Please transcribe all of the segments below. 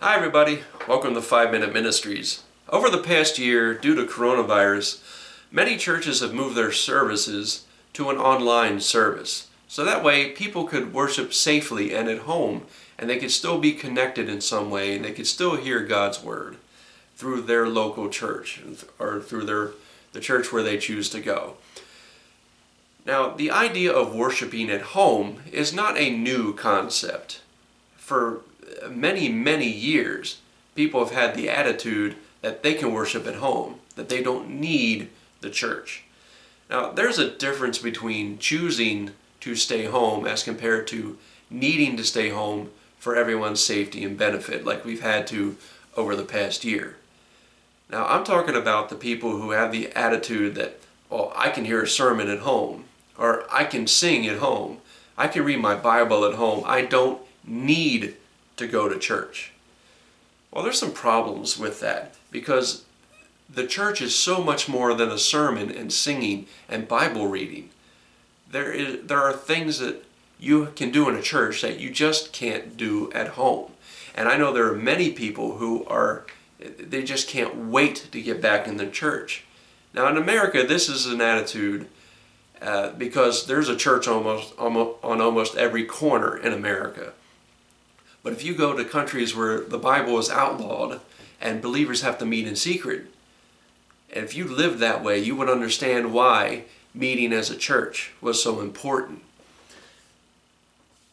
Hi everybody, welcome to 5 Minute Ministries. Over the past year, due to coronavirus, many churches have moved their services to an online service. So that way people could worship safely and at home, and they could still be connected in some way, and they could still hear God's Word through their local church or through the church where they choose to go. Now, the idea of worshiping at home is not a new concept. For many years, people have had the attitude that they can worship at home, that they don't need the church. Now, there's a difference between choosing to stay home as compared to needing to stay home for everyone's safety and benefit, like we've had to over the past year. Now, I'm talking about the people who have the attitude that, well, I can hear a sermon at home, or I can sing at home, I can read my Bible at home, I don't need to go to church. Well, there's some problems with that because the church is so much more than a sermon and singing and Bible reading. There are things that you can do in a church that you just can't do at home. And I know there are many people who they just can't wait to get back in the church. Now in America, this is an attitude because there's a church on almost every corner in America. But if you go to countries where the Bible is outlawed and believers have to meet in secret, and if you lived that way, you would understand why meeting as a church was so important.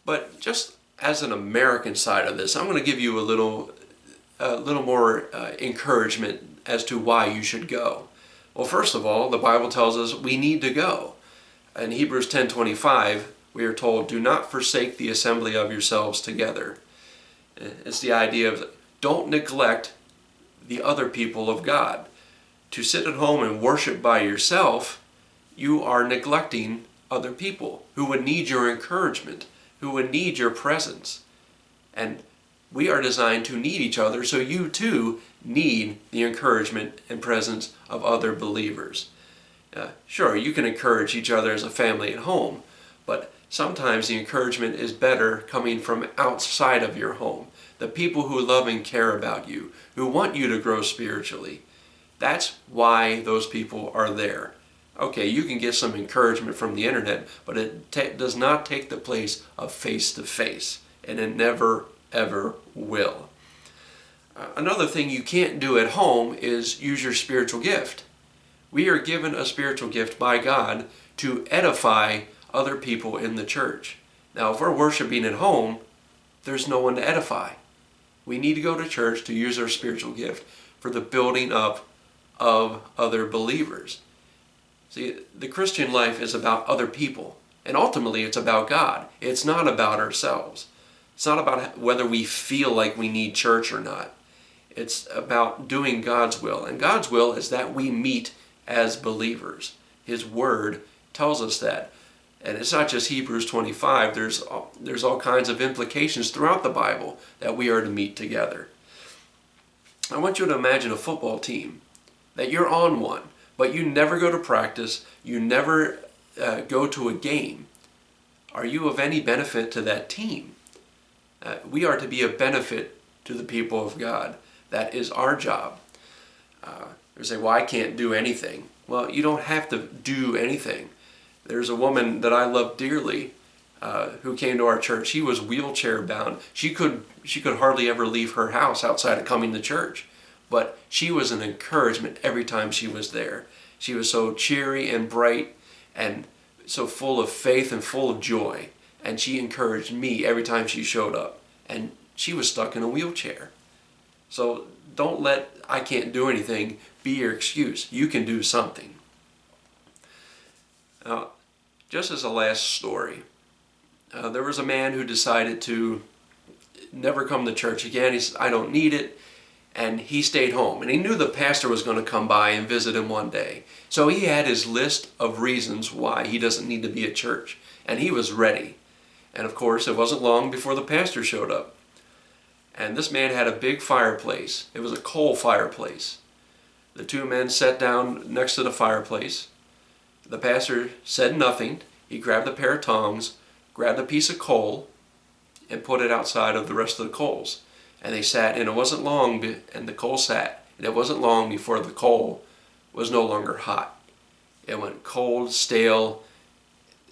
But just as an American side of this, I'm going to give you a little more encouragement as to why you should go. Well, first of all, the Bible tells us we need to go. In Hebrews 10:25, we are told, "Do not forsake the assembly of yourselves together." It's the idea of don't neglect the other people of God. To sit at home and worship by yourself, you are neglecting other people who would need your encouragement, who would need your presence. And we are designed to need each other, so you too need the encouragement and presence of other believers. Sure, you can encourage each other as a family at home, but sometimes the encouragement is better coming from outside of your home. The people who love and care about you, who want you to grow spiritually. That's why those people are there. Okay, you can get some encouragement from the internet, but it does not take the place of face-to-face, and it never, ever will. Another thing you can't do at home is use your spiritual gift. We are given a spiritual gift by God to edify other people in the church. Now, if we're worshiping at home, there's no one to edify. We need to go to church to use our spiritual gift for the building up of other believers. See, the Christian life is about other people, and ultimately it's about God. It's not about ourselves. It's not about whether we feel like we need church or not. It's about doing God's will, and God's will is that we meet as believers. His Word tells us that. And it's not just Hebrews 25, there's all kinds of implications throughout the Bible that we are to meet together. I want you to imagine a football team, that you're on one, but you never go to practice, you never go to a game. Are you of any benefit to that team? We are to be a benefit to the people of God. That is our job. You say, well, I can't do anything. Well, you don't have to do anything. There's a woman that I love dearly who came to our church. She was wheelchair bound. She could hardly ever leave her house outside of coming to church. But she was an encouragement every time she was there. She was so cheery and bright and so full of faith and full of joy. And she encouraged me every time she showed up. And she was stuck in a wheelchair. So don't let "I can't do anything" be your excuse. You can do something. Now, just as a last story, there was a man who decided to never come to church again. He said, "I don't need it." And he stayed home. And he knew the pastor was going to come by and visit him one day. So he had his list of reasons why he doesn't need to be at church. And he was ready. And of course, it wasn't long before the pastor showed up. And this man had a big fireplace. It was a coal fireplace. The two men sat down next to the fireplace. The pastor said nothing. He grabbed a pair of tongs, grabbed a piece of coal, and put it outside of the rest of the coals. And they sat, and it wasn't long, and the coal sat, and it wasn't long before the coal was no longer hot. It went cold, stale,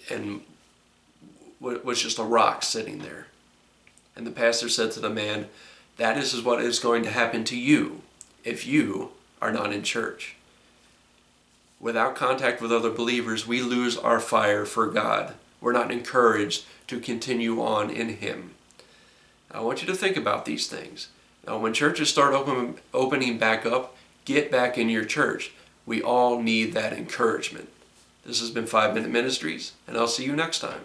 and was just a rock sitting there. And the pastor said to the man, that is what is going to happen to you if you are not in church. Without contact with other believers, we lose our fire for God. We're not encouraged to continue on in Him. I want you to think about these things. Now, when churches start opening back up, get back in your church. We all need that encouragement. This has been 5 Minute Ministries, and I'll see you next time.